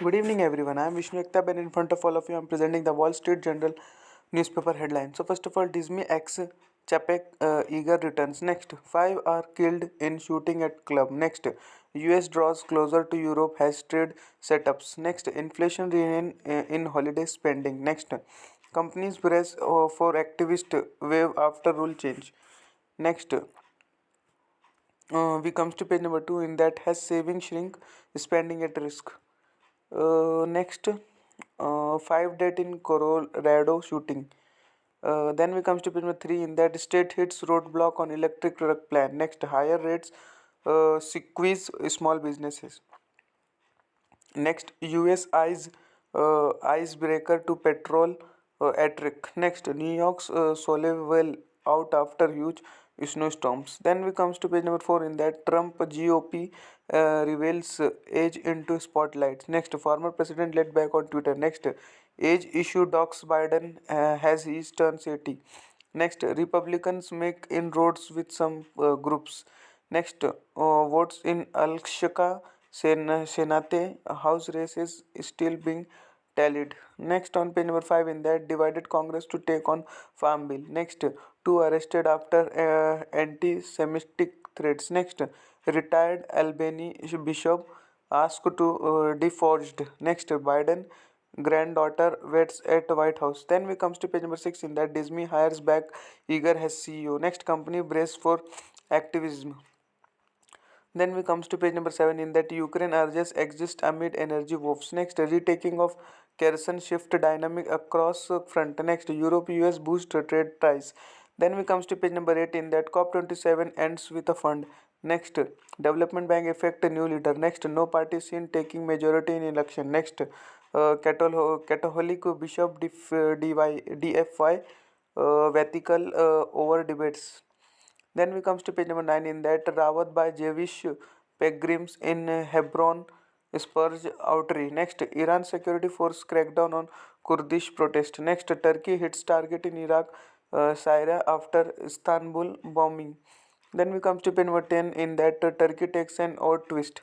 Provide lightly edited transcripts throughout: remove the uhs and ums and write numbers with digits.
Good evening, everyone. I am Vishnu Ektab, and in front of all of you, I am presenting the Wall Street Journal newspaper headline. So, first of all, Disney ex Chapek Eager returns. Next, five are killed in shooting at club. Next, US draws closer to Europe has trade setups. Next, inflation in holiday spending. Next, companies brace for activist wave after rule change. Next, we comes to page number 2 in that has saving shrink spending at risk. Next, five dead in Colorado shooting. Then we comes to page number 3 in that state hits roadblock on electric truck plan. Next, higher rates squeeze small businesses. Next, US icebreaker to petrol at risk. Next, New York's Soleville out after huge snowstorms. Then we comes to page number 4 in that Trump GOP reveals age into spotlight. Next, former president let back on Twitter. Next, age issue docs Biden has his turns 80. Next, Republicans make inroads with some groups. Next, votes in Alaska Senate House race is still being tallied. Next, on page number 5 in that divided Congress to take on Farm Bill. Next, two arrested after anti-Semitic threats. Next, retired Albany bishop asked to deforged. Next, Biden granddaughter waits at White House. Then we comes to page number 6 in that Disney hires back Eager as CEO. Next, company brace for activism. Then we comes to page number 7 in that Ukraine urges exist amid energy woes. Next, retaking of Kherson shift dynamic across front. Next, Europe US boost trade ties. Then we comes to page number 8 in that COP27 ends with a fund. Next, development bank effect new leader. Next, no party seen taking majority in election. Next, Catholic Bishop DFY Vatical over debates. Then we comes to page number 9 in that Rawat by Jewish pilgrims in Hebron spurs outrage. Next, Iran security force crackdown on Kurdish protest. Next, Turkey hits target in Iraq, Syria after Istanbul bombing. Then we comes to page number 10 in that Turkey takes an odd twist.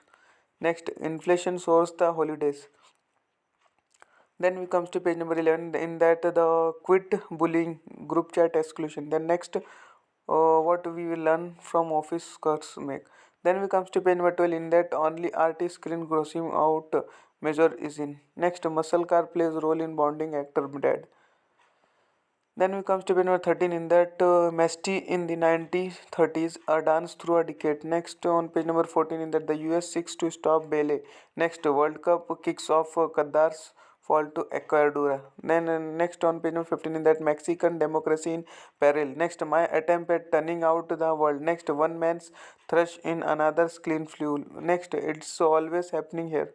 Next, inflation soars the holidays. Then we comes to page number 11 in that the quit bullying group chat exclusion. Then next, what we will learn from office cuts make. Then we comes to page number 12 in that only artist screen grossing out measure is in. Next, muscle car plays role in bonding actor dad. Then we comes to page number 13 in that Mesty in the 1930s a dance through a decade. Next on page number 14 in that the US seeks to stop Bele. Next World Cup kicks off Qatar's fall to Ecuador. Then next on page number 15 in that Mexican democracy in peril. Next my attempt at turning out the world. Next one man's thrush in another's clean fuel. Next it's always happening here.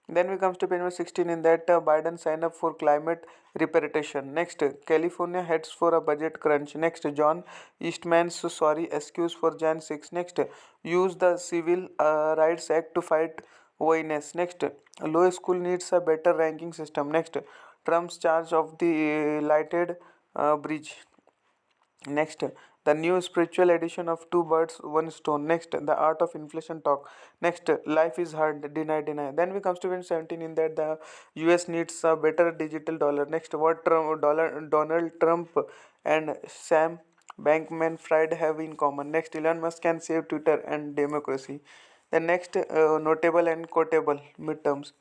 Then we comes to page number 16 in that Biden sign up for climate reparation. Next, California heads for a budget crunch. Next, John Eastman's sorry excuse for Jan 6. Next, use the Civil Rights Act to fight ONS. Next, law school needs a better ranking system. Next, Trump's charge of the lighted bridge. Next, the new spiritual edition of Two Birds, One Stone. Next, the art of inflation talk. Next, life is hard, deny. Then we comes to event 17 in that the US needs a better digital dollar. Next, what Donald Trump and Sam Bankman Fried have in common. Next, Elon Musk can save Twitter and democracy. The next, notable and quotable midterms.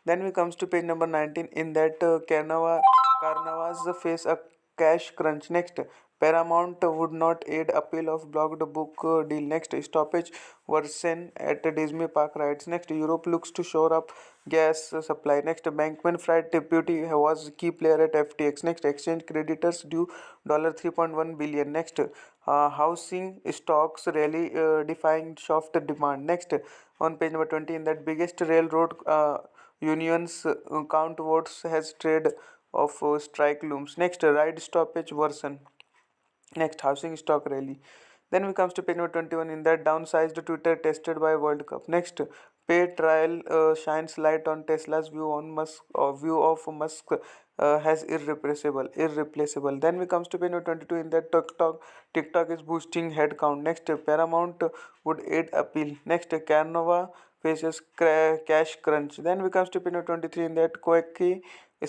Then we comes to page number 19 in that Carnavas face a cash crunch. Next, Paramount would not aid appeal of blocked book deal. Next, stoppage worsen at Disney Park rides. Next, Europe looks to shore up gas supply. Next, Bankman Fried deputy was key player at FTX. Next, exchange creditors due $3.1 billion. Next, housing stocks rally defying soft demand. Next, on page number 20 in that biggest railroad unions count votes has trade of strike looms. Next, ride stoppage worsen. Next, housing stock rally. Then we comes to page number 21 in that downsized Twitter tested by World Cup. Next, pay trial shines light on Tesla's view of Musk has irreplaceable. Then we comes to page number 22 in that TikTok is boosting headcount. Next, Paramount would aid appeal. Next, Carnova faces cash crunch. Then we comes to pin number 23 in that Quacky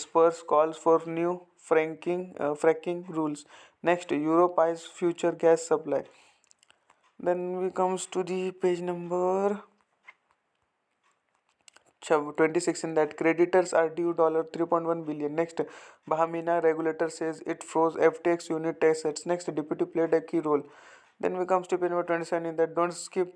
Spurs calls for new fracking rules. Next, Europe eyes future gas supply. Then we comes to the page number 26 in that creditors are due $3.1 billion. Next, Bahamina regulator says it froze FTX unit assets. Next, deputy played a key role. Then we comes to page number 27 in that don't skip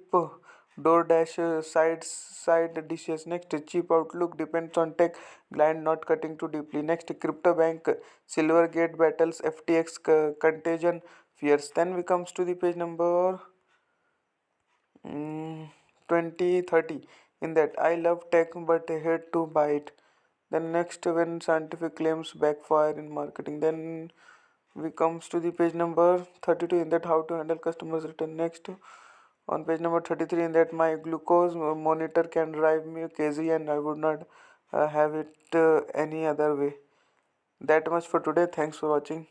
DoorDash side dishes. Next, cheap outlook depends on tech blind not cutting too deeply. Next, crypto bank Silvergate battles FTX contagion fears. Then we comes to the page number 2030 in that I love tech but I hate to buy it. Then next, when scientific claims backfire in marketing. Then we comes to the page number 32 in that how to handle customers return. Next, on page number 33 in that my glucose monitor can drive me crazy and I would not have it any other way. That much for today. Thanks for watching.